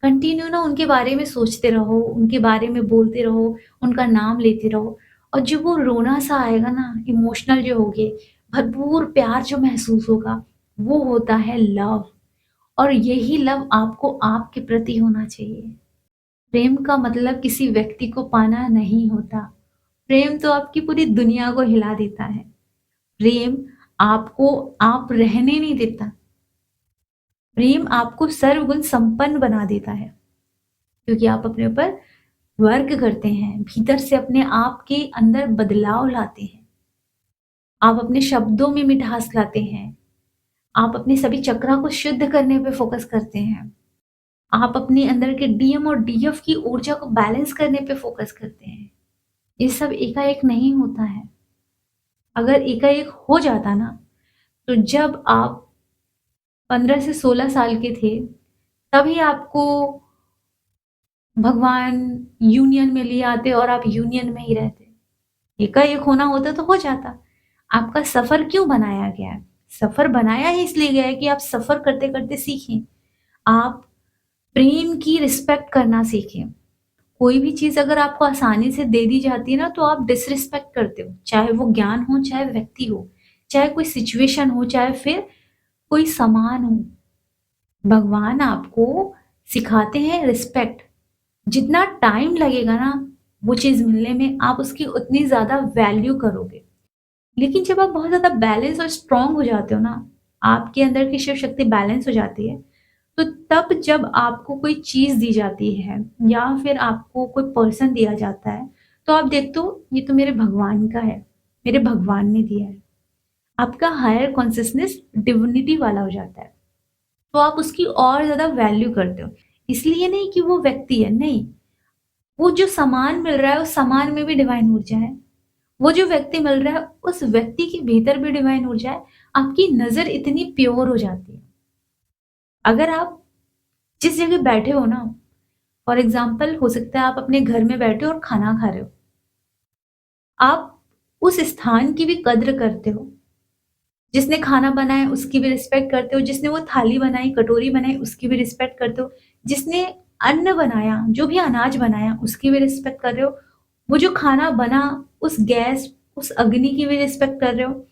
कंटिन्यू ना उनके बारे में सोचते रहो, उनके बारे में बोलते रहो, उनका नाम लेते रहो और जो वो रोना-सा आएगा ना, इमोशनल जो होगे, भरपूर प्यार जो महसूस होगा, वो होता है लव। और यही लव आपको आपके प्रति होना चाहिए। प्रेम का मतलब किसी व्यक्ति को पाना नहीं होता। प्रेम तो आपकी पूरी दुनिया को हिला देता है। प्रेम आपको आप रहने नहीं देता। प्रेम आपको सर्वगुण संपन्न बना देता है, क्योंकि आप अपने ऊपर वर्क करते हैं, भीतर से अपने आप के अंदर बदलाव लाते हैं। आप अपने शब्दों में मिठास लाते हैं। आप अपने सभी चक्रा को शुद्ध करने पे फ़ोकस करते हैं। आप अपने अंदर के डीएम और डीएफ की ऊर्जा को बैलेंस करने पे फ़ोकस करते हैं। ये सब एकाएक नहीं होता है। अगर एकाएक हो जाता ना, तो जब आप 15 से 16 साल के थे, तभी आपको भगवान यूनियन में ले आते और आप यूनियन में ही रहते। एकाएक होना होता तो हो जाता। आपका सफ़र क्यों बनाया गया है? सफ़र बनाया ही इसलिए गया है कि आप सफ़र करते-करते सीखें। आप प्रेम की रिस्पेक्ट करना सीखें। कोई भी चीज़ अगर आपको आसानी से दे दी जाती है ना, तो आप डिसरिस्पेक्ट करते हो। चाहे वो ज्ञान हो, चाहे व्यक्ति हो, चाहे कोई सिचुएशन हो, चाहे फिर कोई सामान हो। भगवान आपको सिखाते हैं रिस्पेक्ट। जितना टाइम लगेगा ना, वो चीज़ मिलने में, आप उसकी उतनी ज़्यादा वैल्यू करोगे। लेकिन जब आप बहुत ज़्यादा बैलेंस और स्ट्रॉन्ग हो जाते हो ना, आपके अंदर की शिव शक्ति बैलेंस हो जाती है, तो तब जब आपको कोई चीज़ दी जाती है या फिर आपको कोई पर्सन दिया जाता है, तो आप देखते हो ये तो मेरे भगवान का है, मेरे भगवान ने दिया है। आपका हायर कॉन्शियसनेस डिविनिटी वाला हो जाता है। तो आप उसकी और ज़्यादा वैल्यू करते हो। इसलिए नहीं कि वो व्यक्ति है, नहीं। वो जो सामान मिल रहा है, उस सामान में भी डिवाइन ऊर्जा है। वो जो व्यक्ति मिल रहा है, उस व्यक्ति के भीतर भी डिवाइन ऊर्जा है। आपकी नज़र इतनी प्योर हो जाती है। अगर आप जिस जगह बैठे हो ना, फॉर एग्ज़ाम्पल हो सकता है आप अपने घर में बैठे हो और खाना खा रहे हो। आप उस स्थान की भी कद्र करते हो। जिसने खाना बनाया उसकी भी रिस्पेक्ट करते हो, जिसने वो थाली बनाई, कटोरी बनाई उसकी भी रिस्पेक्ट करते हो। जिसने अन्न बनाया, जो भी अनाज बनाया उसकी भी रिस्पेक्ट कर रहे हो। वो जो खाना बना उस गैस, उस अग्नि की भी रिस्पेक्ट कर रहे हो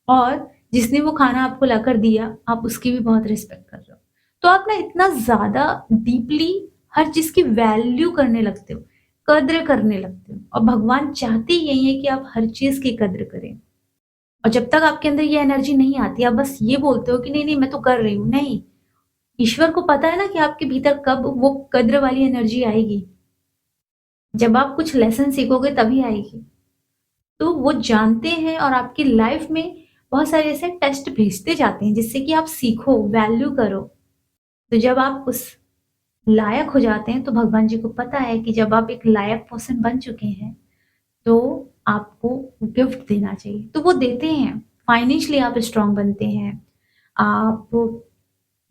और जिसने वो खाना आपको लाकर दिया, आप उसकी भी बहुत रिस्पेक्ट कर रहे हो। तो आप ना इतना ज़्यादा डीपली हर चीज़ की वैल्यू करने लगते हो, कद्र करने लगते हो और भगवान चाहते ही यही है कि आप हर चीज़ की कद्र करें। और जब तक आपके अंदर ये एनर्जी नहीं आती, आप बस ये बोलते हो कि नहीं, नहीं मैं तो कर रही हूँ, नहीं। ईश्वर को पता है ना कि आपके भीतर कब वो कद्र वाली एनर्जी आएगी। जब आप कुछ लेसन सीखोगे तभी आएगी। तो वो जानते हैं और आपकी लाइफ में बहुत सारे ऐसे टेस्ट भेजते जाते हैं जिससे कि आप सीखो, वैल्यू करो। तो जब आप उस लायक हो जाते हैं तो भगवान जी को पता है कि जब आप एक लायक पर्सन बन चुके हैं, तो आपको गिफ्ट देना चाहिए। तो वो देते हैं। फाइनेंशियली आप स्ट्रॉन्ग बनते हैं, आप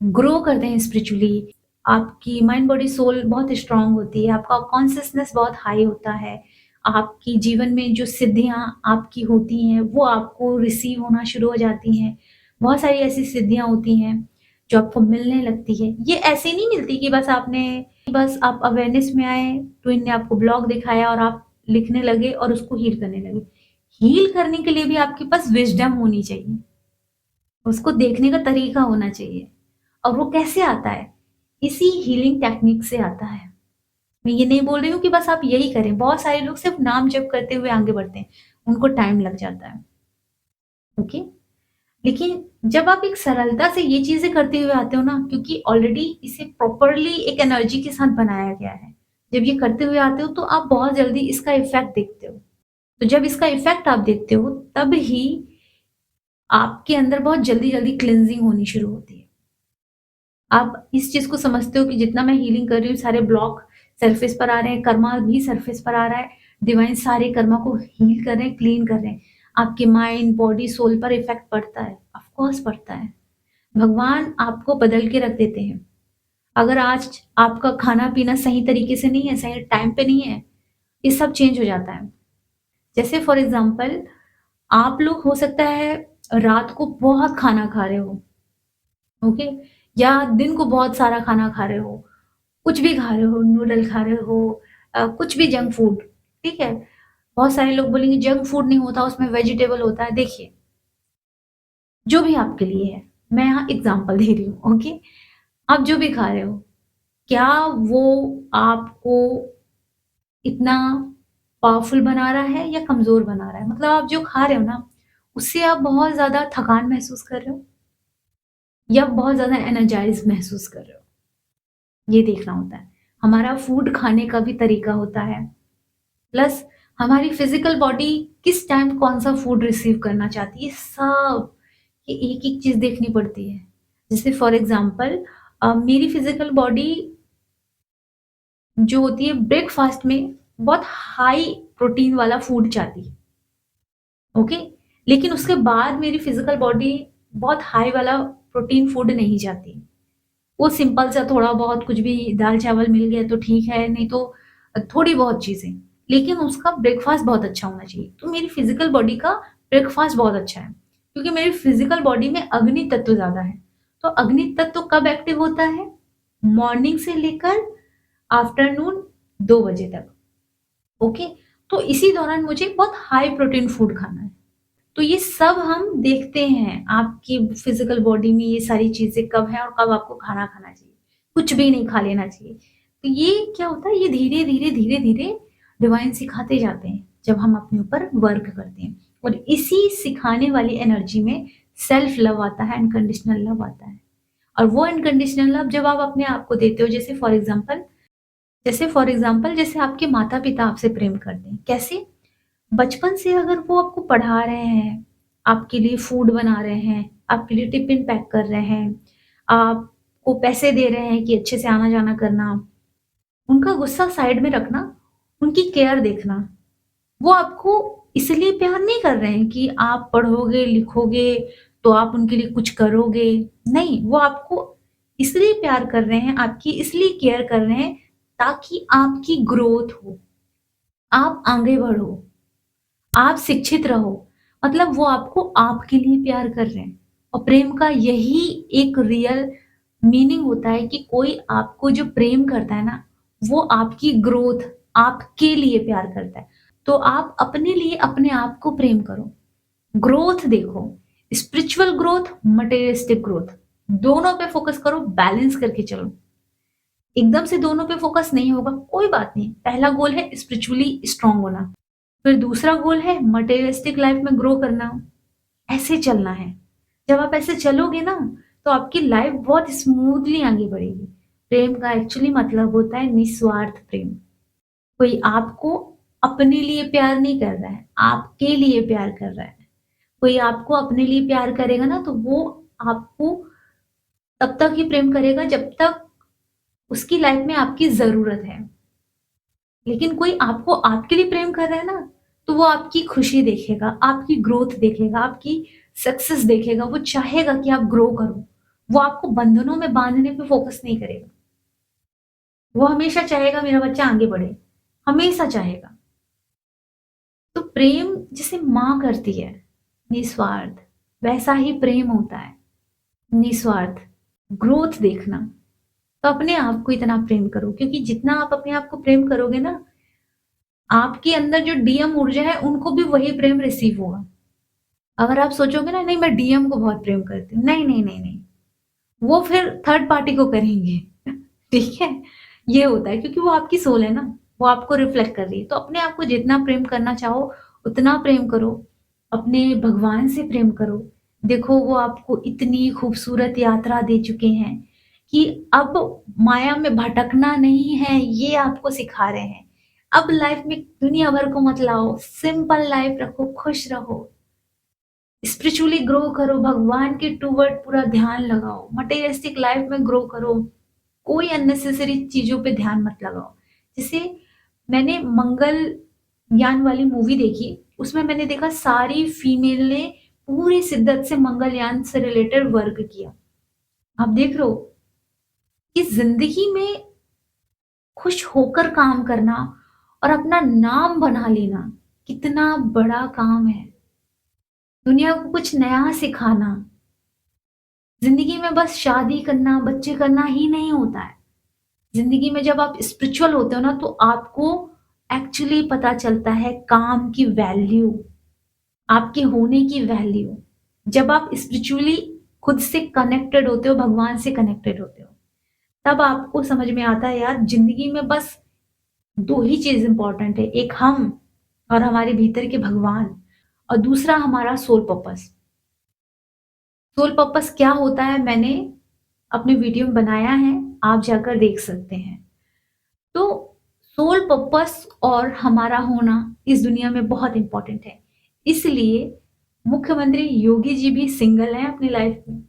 ग्रो करते हैं स्पिरिचुअली, आपकी माइंड, बॉडी, सोल बहुत स्ट्रॉन्ग होती है, आपका कॉन्शसनेस बहुत हाई होता है, आपकी जीवन में जो सिद्धियाँ आपकी होती हैं, वो आपको रिसीव होना शुरू हो जाती हैं। बहुत सारी ऐसी सिद्धियाँ होती हैं, जो आपको मिलने लगती है। ये ऐसे नहीं मिलती कि बस आप अवेयरनेस में आए, ट्विन ने आपको ब्लॉग दिखाया और आप लिखने लगे और उसको हील करने लगे। हील करने के लिए भी आपके पास विज़डम होनी चाहिए, उसको देखने का तरीका होना चाहिए। और वो कैसे आता है? इसी हीलिंग टेक्निक से आता है। मैं ये नहीं बोल रही हूँ कि बस आप यही करें, बहुत सारे लोग सिर्फ़ नाम जप करते हुए आगे बढ़ते हैं, उनको टाइम लग जाता है, ओके? लेकिन जब आप एक सरलता से ये चीज़ें करते हुए आते हो ना, क्योंकि ऑलरेडी इसे प्रॉपरली एक एनर्जी के साथ बनाया गया है। जब ये करते हुए आते हो तो आप बहुत जल्दी इसका इफ़ेक्ट देखते हो। तो जब इसका इफ़ेक्ट आप देखते हो, तब ही आपके अंदर बहुत जल्दी-जल्दी क्लींजिंग होनी शुरू होती है। आप इस चीज़ को समझते हो कि जितना मैं हीलिंग कर रही हूँ, सारे ब्लॉक सरफेस पर आ रहे हैं, कर्मा भी सरफेस पर आ रहा है, डिवाइन सारे कर्मा को हील कर रहे हैं, क्लीन कर रहे हैं। आपके माइंड, बॉडी, सोल पर इफ़ेक्ट पड़ता है, ऑफ कोर्स पड़ता है। भगवान आपको बदल के रख देते हैं। अगर आज आपका खाना-पीना सही तरीके से नहीं है, सही टाइम पे नहीं है, ये सब चेंज हो जाता है। जैसे फॉर एग्ज़ाम्पल आप लोग हो सकता है रात को बहुत खाना खा रहे हो, ओके? या दिन को बहुत सारा खाना खा रहे हो, कुछ भी खा रहे हो, नूडल खा रहे हो, कुछ भी जंक फूड, ठीक है? बहुत सारे लोग बोलेंगे जंक फूड नहीं होता, उसमें वेजिटेबल होता है। देखिए, जो भी आपके लिए है, मैं यहाँ एग्ज़ाम्पल दे रही हूँ, ओके? आप जो भी खा रहे हो, क्या वो आपको इतना पावरफुल बना रहा है या कमज़ोर बना रहा है? मतलब आप जो खा रहे हो ना, उससे आप बहुत ज़्यादा थकान महसूस कर रहे हो या बहुत ज़्यादा एनर्जाइज़ महसूस कर रहे हो? ये देखना होता है। हमारा फूड खाने का भी तरीका होता है, प्लस हमारी फिज़िकल बॉडी किस टाइम कौन-सा फूड रिसीव करना चाहती है, सब ये एक-एक चीज़ देखनी पड़ती है। जैसे फॉर एग्ज़ाम्पल मेरी फिज़िकल बॉडी जो होती है ब्रेकफ़ास्ट में बहुत हाई प्रोटीन वाला फूड चाहती है, ओके? लेकिन उसके बाद मेरी फिज़िकल बॉडी बहुत हाई वाला प्रोटीन फूड नहीं चाहती। वो सिंपल सा थोड़ा बहुत कुछ भी दाल-चावल मिल गया तो ठीक है, नहीं तो थोड़ी बहुत चीज़ें। लेकिन उसका ब्रेकफ़ास्ट बहुत अच्छा होना चाहिए। तो मेरी फ़िज़िकल बॉडी का ब्रेकफ़ास्ट बहुत अच्छा है, क्योंकि मेरी फ़िज़िकल बॉडी में अग्नि तत्व ज़्यादा है। तो अग्नि तत्व कब एक्टिव होता है? मॉर्निंग से लेकर आफ्टरनून 2 बजे तक, ओके? तो इसी दौरान मुझे बहुत हाई प्रोटीन फूड खाना है। तो ये सब हम देखते हैं, आपकी फिज़िकल बॉडी में ये सारी चीज़ें कब हैं और कब आपको खाना खाना चाहिए। कुछ भी नहीं खा लेना चाहिए। तो ये क्या होता है, ये धीरे-धीरे, धीरे-धीरे डिवाइन सिखाते जाते हैं, जब हम अपने ऊपर वर्क करते हैं। और इसी सिखाने वाली एनर्जी में सेल्फ लव आता है, अनकंडीशनल लव आता है। और वो अनकंडीशनल लव जब आप अपने आप को देते हो, जैसे फॉर एग्ज़ाम्पल जैसे आपके माता-पिता आपसे प्रेम करते हैं। कैसे? बचपन से अगर वो आपको पढ़ा रहे हैं, आपके लिए फूड बना रहे हैं, आपके लिए टिफ़िन पैक कर रहे हैं, आपको पैसे दे रहे हैं कि अच्छे से आना-जाना करना, उनका गुस्सा साइड में रखना, उनकी केयर देखना। वो आपको इसलिए प्यार नहीं कर रहे हैं कि आप पढ़ोगे, लिखोगे, तो आप उनके लिए कुछ करोगे। नहीं, वो आपको इसलिए प्यार कर रहे हैं, आपकी इसलिए केयर कर रहे हैं, ताकि आपकी ग्रोथ हो, आप आगे बढ़ो। आप शिक्षित रहो, मतलब वो आपको आपके लिए प्यार कर रहे हैं। और प्रेम का यही एक रियल मीनिंग होता है कि कोई आपको जो प्रेम करता है ना, वो आपकी ग्रोथ, आपके लिए प्यार करता है। तो आप अपने लिए अपने आप को प्रेम करो, ग्रोथ देखो, स्पिरिचुअल ग्रोथ, मटेरियलिस्टिक ग्रोथ। दोनों पे फोकस करो, बैलेंस करके चलो। एकदम से दोनों पे फोकस नहीं होगा, कोई बात नहीं। पहला गोल है स्पिरिचुअली स्ट्रांग होना, फिर दूसरा गोल है मटेरियलिस्टिक लाइफ में ग्रो करना। ऐसे चलना है। जब आप ऐसे चलोगे ना, तो आपकी लाइफ बहुत स्मूथली आगे बढ़ेगी। प्रेम का एक्चुअली मतलब होता है निस्वार्थ प्रेम। कोई आपको अपने लिए प्यार नहीं कर रहा है, आपके लिए प्यार कर रहा है। कोई आपको अपने लिए प्यार करेगा ना, तो वो आपको तब तक ही प्रेम करेगा जब तक उसकी लाइफ में आपकी ज़रूरत है। लेकिन कोई आपको आपके लिए प्रेम कर रहा है ना, तो वो आपकी खुशी देखेगा, आपकी ग्रोथ देखेगा, आपकी सक्सेस देखेगा, वो चाहेगा कि आप ग्रो करो। वो आपको बंधनों में बाँधने पे फोकस नहीं करेगा। वो हमेशा चाहेगा मेरा बच्चा आगे बढ़े, हमेशा चाहेगा। तो प्रेम जिसे माँ करती है, निस्वार्थ, वैसा ही प्रेम होता है, निस्वार्थ, ग्रोथ देखना। तो अपने आप को इतना प्रेम करो, क्योंकि जितना आप अपने आप को प्रेम करोगे ना, आपके अंदर जो डीएम ऊर्जा है, उनको भी वही प्रेम रिसीव होगा। अगर आप सोचोगे ना, नहीं मैं डीएम को बहुत प्रेम करती हूँ, नहीं, नहीं, नहीं, नहीं, वो फिर थर्ड पार्टी को करेंगे। ठीक है? ये होता है क्योंकि वो आपकी सोल है ना, वो आपको रिफ्लेक्ट कर रही है। तो अपने आप को जितना प्रेम करना चाहो, उतना प्रेम करो। अपने भगवान से प्रेम करो। देखो वो आपको इतनी खूबसूरत यात्रा दे चुके हैं कि अब माया में भटकना नहीं है, ये आपको सिखा रहे हैं। अब लाइफ में दुनिया भर को मत लाओ, सिंपल लाइफ रखो, खुश रहो। स्पिरिचुअली ग्रो करो, भगवान के टूवर्ड पूरा ध्यान लगाओ, मटेरियलिस्टिक लाइफ में ग्रो करो। कोई अननेसेसरी चीजों पे ध्यान मत लगाओ। जैसे मैंने मंगल यान वाली मूवी देखी, उसमें मैंने देखा सारी फीमेल ने पूरी शिद्दत से मंगलयान से रिलेटेड वर्क किया। आप देख रहे हो कि जिंदगी में खुश होकर काम करना और अपना नाम बना लेना कितना बड़ा काम है। दुनिया को कुछ नया सिखाना। जिंदगी में बस शादी करना, बच्चे करना ही नहीं होता है। जिंदगी में जब आप स्पिरिचुअल होते हो ना, तो आपको एक्चुअली पता चलता है काम की वैल्यू, आपके होने की वैल्यू। जब आप स्पिरिचुअली खुद से कनेक्टेड होते हो, भगवान से कनेक्टेड होते हो, तब आपको समझ में आता है यार, जिंदगी में बस दो ही चीज इंपॉर्टेंट है, एक हम और हमारे भीतर के भगवान, और दूसरा हमारा सोल पर्पस। सोल पर्पस क्या होता है, मैंने अपने वीडियो में बनाया है, आप जाकर देख सकते हैं। तो सोल पर्पस और हमारा होना इस दुनिया में बहुत इंपॉर्टेंट है। इसलिए मुख्यमंत्री योगी जी भी सिंगल हैं अपनी लाइफ में,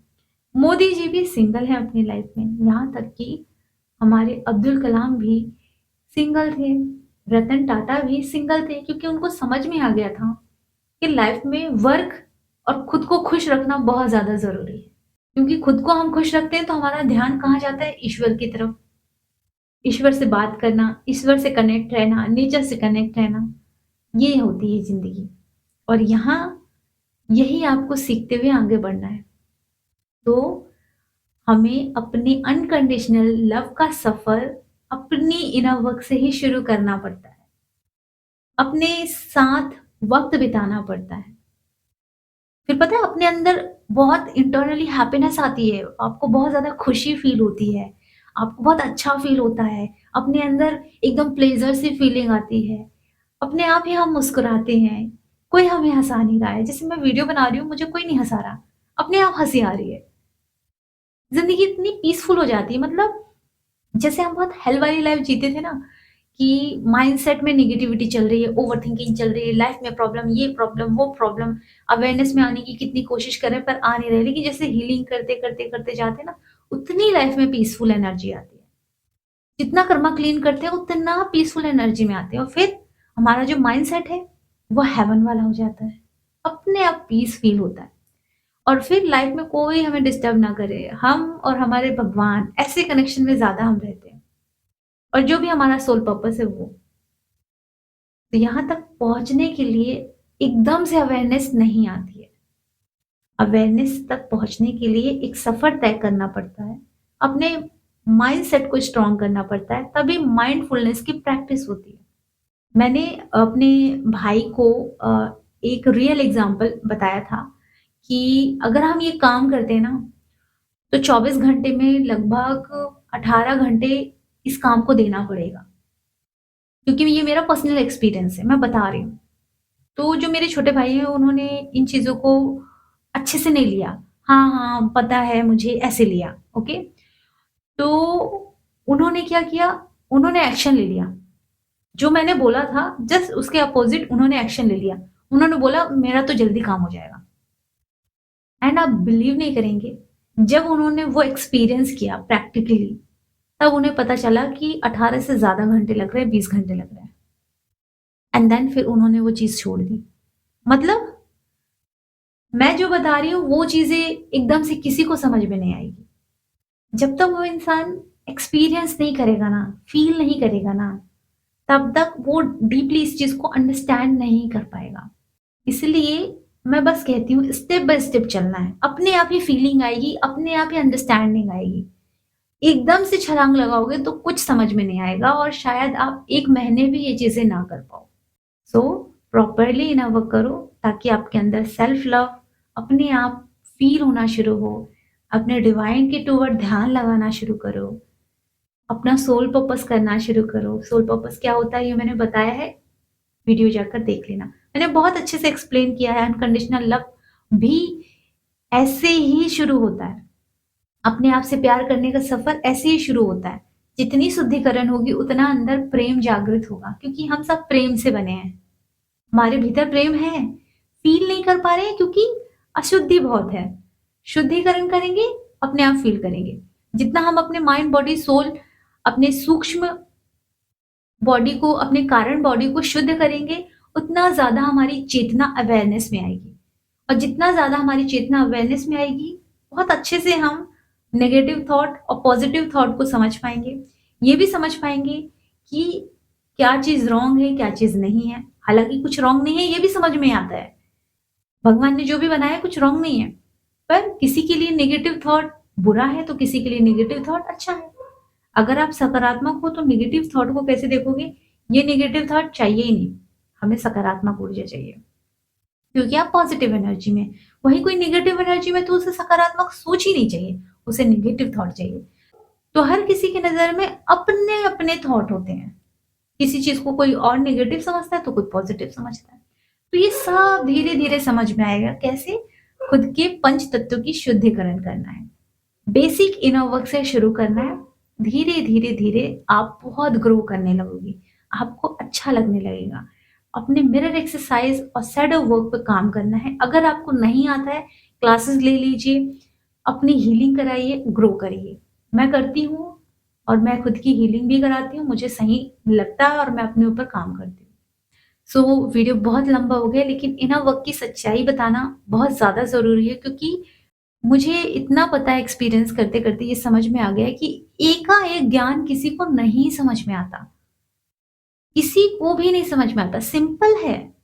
मोदी जी भी सिंगल हैं अपनी लाइफ में, यहाँ तक कि हमारे अब्दुल कलाम भी सिंगल थे, रतन टाटा भी सिंगल थे, क्योंकि उनको समझ में आ गया था कि लाइफ में वर्क और खुद को खुश रखना बहुत ज्यादा जरूरी है। क्योंकि खुद को हम खुश रखते हैं तो हमारा ध्यान कहाँ जाता है, ईश्वर की तरफ। ईश्वर से बात करना, ईश्वर से कनेक्ट रहना, नेचर से कनेक्ट रहना, ये होती है जिंदगी। और यहाँ यही आपको सीखते हुए आगे बढ़ना है। तो हमें अपने अनकंडीशनल लव का सफर अपनी इनर वर्क से ही शुरू करना पड़ता है। अपने साथ वक्त बिताना पड़ता है। फिर पता है अपने अंदर बहुत इंटरनली हैप्पीनेस आती है, आपको बहुत ज़्यादा खुशी फील होती है, आपको बहुत अच्छा फील होता है, अपने अंदर एकदम प्लेज़र सी फीलिंग आती है, अपने आप ही हम मुस्कुराते हैं, कोई हमें हँसा नहीं रहा है। जैसे मैं वीडियो बना रही हूँ, मुझे कोई नहीं हँसा रहा, अपने आप हँसी आ रही है। ज़िंदगी इतनी पीसफुल हो जाती है, मतलब जैसे हम बहुत हेल वाली लाइफ जीते थे ना, कि माइंडसेट में नेगेटिविटी चल रही है, ओवरथिंकिंग चल रही है, लाइफ में प्रॉब्लम, ये प्रॉब्लम, वो प्रॉब्लम, अवेयरनेस में आने की कितनी कोशिश कर रहे हैं पर आ नहीं रहे, लेकिन जैसे हीलिंग करते करते करते जाते हैं ना, उतनी लाइफ में पीसफुल एनर्जी आती है। जितना कर्मा क्लीन करते हैं उतना पीसफुल एनर्जी में आते हैं, और फिर हमारा जो माइंडसेट है वो हेवन वाला हो जाता है, अपने आप पीस फील होता है। और फिर लाइफ में कोई हमें डिस्टर्ब ना करे, हम और हमारे भगवान ऐसे कनेक्शन में ज्यादा हम रहते हैं, और जो भी हमारा सोल पर्पस है वो। तो यहाँ तक पहुँचने के लिए एकदम से अवेयरनेस नहीं आती है। अवेयरनेस तक पहुँचने के लिए एक सफ़र तय करना पड़ता है। अपने माइंडसेट को स्ट्रॉन्ग करना पड़ता है, तभी माइंडफुलनेस की प्रैक्टिस होती है। मैंने अपने भाई को एक रियल एग्ज़ाम्पल बताया था कि अगर हम ये काम करते हैं ना, तो 24 घंटे में लगभग 18 घंटे इस काम को देना पड़ेगा। क्योंकि ये मेरा पर्सनल एक्सपीरियंस है, मैं बता रही हूँ। तो जो मेरे छोटे भाई हैं उन्होंने इन चीज़ों को अच्छे से नहीं लिया। हाँ, हाँ, पता है मुझे ऐसे लिया, ओके? तो उन्होंने क्या किया, उन्होंने एक्शन ले लिया। जो मैंने बोला था जस्ट उसके अपोज़िट उन्होंने एक्शन ले लिया। उन्होंने बोला मेरा तो जल्दी काम हो जाएगा। एंड आप बिलीव नहीं करेंगे, जब उन्होंने वो एक्सपीरियंस किया प्रैक्टिकली, तब उन्हें पता चला कि 18 से ज़्यादा घंटे लग रहे हैं, 20 घंटे लग रहे हैं। एंड देन फिर उन्होंने वो चीज़ छोड़ दी। मतलब मैं जो बता रही हूँ वो चीज़ें एकदम से किसी को समझ में नहीं आएगी। जब तक वो इंसान एक्सपीरियंस नहीं करेगा ना, फ़ील नहीं करेगा ना, तब तक वो डीपली इस चीज़ को अंडरस्टैंड नहीं कर पाएगा। इसलिए मैं बस कहती हूँ स्टेप बाय स्टेप चलना है। अपने आप ही फ़ीलिंग आएगी, अपने आप ही अंडरस्टैंडिंग आएगी। एकदम से छलांग लगाओगे तो कुछ समझ में नहीं आएगा और शायद आप 1 महीने भी ये चीज़ें ना कर पाओ। सो प्रॉपरली इनर वर्क करो ताकि आपके अंदर सेल्फ लव अपने आप फ़ील होना शुरू हो। अपने डिवाइन के टुवर्ड ध्यान लगाना शुरू करो। अपना सोल पर्पस करना शुरू करो। सोल पर्पस क्या होता है ये मैंने बताया है, वीडियो जाकर देख लेना। मैंने बहुत अच्छे से एक्सप्लेन किया है, अनकंडीशनल लव भी ऐसे ही शुरू होता है। अपने आप से प्यार करने का सफ़र ऐसे ही शुरू होता है। जितनी शुद्धिकरण होगी उतना अंदर प्रेम जागृत होगा क्योंकि हम सब प्रेम से बने हैं। हमारे भीतर प्रेम है, फ़ील नहीं कर पा रहे हैं क्योंकि अशुद्धि बहुत है। शुद्धिकरण करेंगे, अपने आप फ़ील करेंगे। जितना हम अपने माइंड, बॉडी, सोल, अपने सूक्ष्म बॉडी को, अपने कारण बॉडी को शुद्ध करेंगे, उतना ज़्यादा हमारी चेतना अवेयरनेस में आएगी। और जितना ज़्यादा हमारी चेतना अवेयरनेस में आएगी, बहुत अच्छे से हम नेगेटिव थॉट और पॉजिटिव थॉट को समझ पाएँगे। ये भी समझ पाएँगे कि क्या चीज़ रॉन्ग है, क्या चीज़ नहीं है। हालाँकि कुछ रॉन्ग नहीं है, ये भी समझ में आता है। भगवान ने जो भी बनाया कुछ रॉन्ग नहीं है। पर किसी के लिए नेगेटिव थॉट बुरा है, तो किसी के लिए नेगेटिव थॉट अच्छा है। अगर आप सकारात्मक हो तो नेगेटिव थॉट को कैसे देखोगे? ये नेगेटिव थॉट चाहिए ही नहीं, हमें सकारात्मक ऊर्जा चाहिए। क्योंकि आप पॉजिटिव एनर्जी में, वहीं कोई नेगेटिव एनर्जी में तो उसे सकारात्मक सोच ही नहीं चाहिए, उसे नेगेटिव थॉट चाहिए। तो हर किसी की नज़र में अपने-अपने थॉट होते हैं। किसी चीज़ को कोई और नेगेटिव समझता है तो कोई पॉजिटिव समझता है। तो ये सब धीरे-धीरे समझ में आएगा कैसे? खुद के पंच तत्वों की शुद्धिकरण करना है। बेसिक इनर वर्क से शुरू करना है। धीरे, धीरे, धीरे आप बहुत ग्रो करने लगोगे। आपको अच्छा लगने लगेगा। अपने मिरर एक्सरसाइज़ और शैडो वर्क पे काम करना है। अगर आपको नहीं आता है, क्लासेस ले लीजिए, अपनी हीलिंग कराइए, ग्रो करिए। मैं करती हूँ और मैं खुद की हीलिंग भी कराती हूँ। मुझे सही लगता है और मैं अपने ऊपर काम करती हूँ। सो वीडियो बहुत लंबा हो गया लेकिन इनर वर्क की सच्चाई बताना बहुत ज़्यादा ज़रूरी है क्योंकि मुझे इतना पता है एक्सपीरियंस करते-करते ये समझ में आ गया है कि एकाएक ज्ञान किसी को नहीं समझ में आता। किसी को भी नहीं समझ में आता, सिंपल है।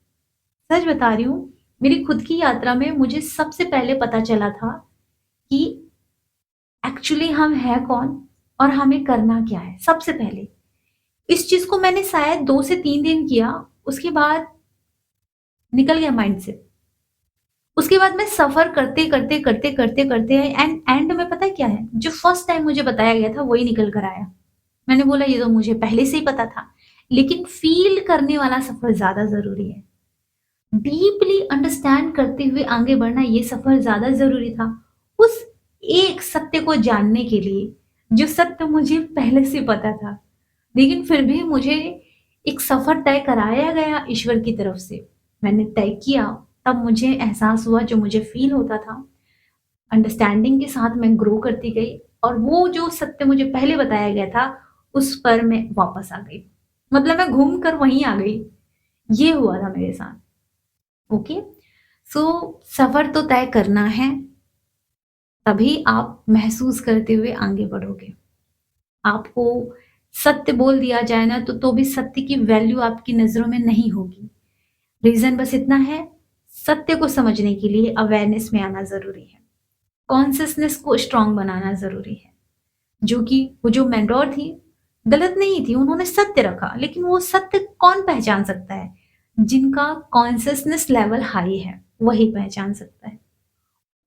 सच बता रही हूँ, मेरी खुद की यात्रा में मुझे सबसे पहले पता चला था कि एक्चुअली हम हैं कौन और हमें करना क्या है, सबसे पहले। इस चीज़ को मैंने शायद 2 से 3 दिन किया, उसके बाद निकल गया माइंड से। उसके बाद मैं सफ़र करते एंड में पता है क्या है? जो फर्स्ट टाइम मुझे बताया गया था वही निकल कर आया। मैंने बोला ये तो मुझे पहले से ही पता था, लेकिन फ़ील करने वाला सफ़र ज़्यादा ज़रूरी है। डीपली अंडरस्टैंड करते हुए आगे बढ़ना ये सफ़र ज़्यादा ज़रूरी था। उस एक सत्य को जानने के लिए, जो सत्य मुझे पहले से पता था, लेकिन फिर भी मुझे एक सफ़र तय कराया गया ईश्वर की तरफ से। मैंने तय किया, तब मुझे एहसास हुआ जो मुझे फ़ील होता था। अंडरस्टैंडिंग के साथ मैं ग्रो करती गई और वो जो सत्य मुझे पहले बताया गया था, उस पर मैं वापस आ गई। मतलब मैं घूम कर वहीं आ गई। ये हुआ था मेरे साथ। ओके? सो सफ़र तो तय करना है, तभी आप महसूस करते हुए आगे बढ़ोगे। आपको सत्य बोल दिया जाए ना तो भी सत्य की वैल्यू आपकी नज़रों में नहीं होगी। रीज़न बस इतना है, सत्य को समझने के लिए अवेयरनेस में आना ज़रूरी है। कॉन्शसनेस को स्ट्रॉन्ग बनाना ज़रूरी है। जो कि वो जो मेंटोर थी, गलत नहीं थी, उन्होंने सत्य रखा, लेकिन वो सत्य कौन पहचान सकता है? जिनका कॉन्शसनेस लेवल हाई है, वही पहचान सकता है।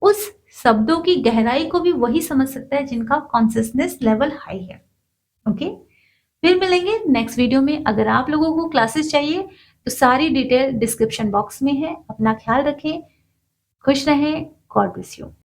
उस शब्दों की गहराई को भी वही समझ सकता है जिनका कॉन्शियसनेस लेवल हाई है। ओके, फिर मिलेंगे नेक्स्ट वीडियो में। अगर आप लोगों को क्लासेस चाहिए तो सारी डिटेल डिस्क्रिप्शन बॉक्स में है। अपना ख्याल रखें, खुश रहें, गॉड ब्लेस यू।